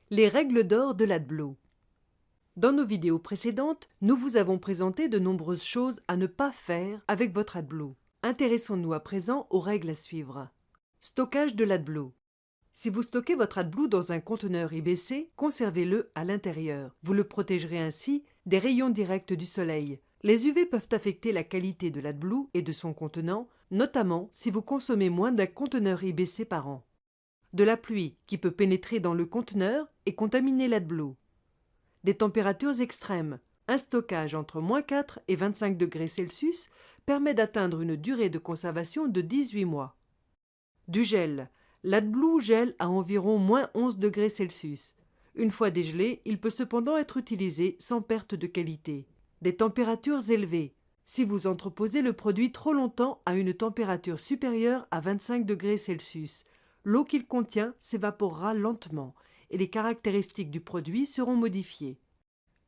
Les règles d'or de l'AdBlue. Dans nos vidéos précédentes, nous vous avons présenté de nombreuses choses à ne pas faire avec votre AdBlue. Intéressons-nous à présent aux règles à suivre. Stockage de l'AdBlue. Si vous stockez votre AdBlue dans un conteneur IBC, conservez-le à l'intérieur. Vous le protégerez ainsi des rayons directs du soleil. Les UV peuvent affecter la qualité de l'AdBlue et de son contenant, notamment si vous consommez moins d'un conteneur IBC par an. De la pluie qui peut pénétrer dans le conteneur et contaminer l'AdBlue. Des températures extrêmes. Un stockage entre -4 et 25 degrés Celsius permet d'atteindre une durée de conservation de 18 mois. Du gel. L'AdBlue gèle à environ -11 degrés Celsius. Une fois dégelé, il peut cependant être utilisé sans perte de qualité. Des températures élevées. Si vous entreposez le produit trop longtemps à une température supérieure à 25 degrés Celsius, l'eau qu'il contient s'évaporera lentement et les caractéristiques du produit seront modifiées.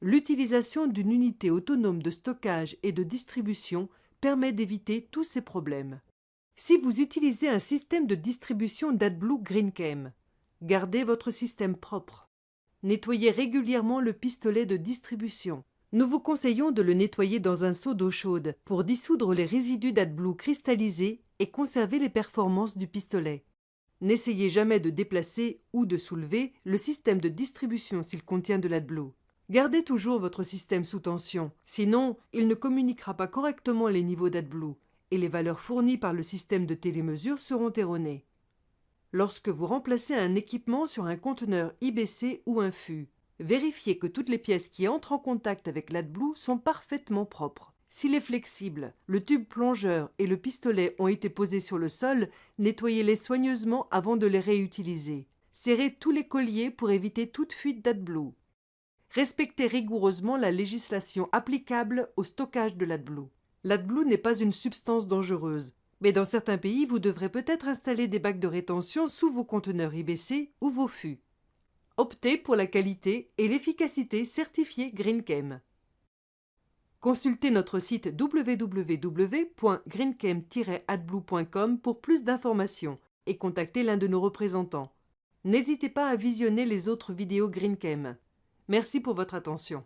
L'utilisation d'une unité autonome de stockage et de distribution permet d'éviter tous ces problèmes. Si vous utilisez un système de distribution d'AdBlue GreenChem, gardez votre système propre. Nettoyez régulièrement le pistolet de distribution. Nous vous conseillons de le nettoyer dans un seau d'eau chaude pour dissoudre les résidus d'AdBlue cristallisés et conserver les performances du pistolet. N'essayez jamais de déplacer ou de soulever le système de distribution s'il contient de l'AdBlue. Gardez toujours votre système sous tension, sinon il ne communiquera pas correctement les niveaux d'AdBlue et les valeurs fournies par le système de télémesure seront erronées. Lorsque vous remplacez un équipement sur un conteneur IBC ou un fût, vérifiez que toutes les pièces qui entrent en contact avec l'AdBlue sont parfaitement propres. S'il est flexible, le tube plongeur et le pistolet ont été posés sur le sol, nettoyez-les soigneusement avant de les réutiliser. Serrez tous les colliers pour éviter toute fuite d'AdBlue. Respectez rigoureusement la législation applicable au stockage de l'AdBlue. L'AdBlue n'est pas une substance dangereuse, mais dans certains pays, vous devrez peut-être installer des bacs de rétention sous vos conteneurs IBC ou vos fûts. Optez pour la qualité et l'efficacité certifiées GreenChem. Consultez notre site www.greenchem-adblue.com pour plus d'informations et contactez l'un de nos représentants. N'hésitez pas à visionner les autres vidéos GreenChem. Merci pour votre attention.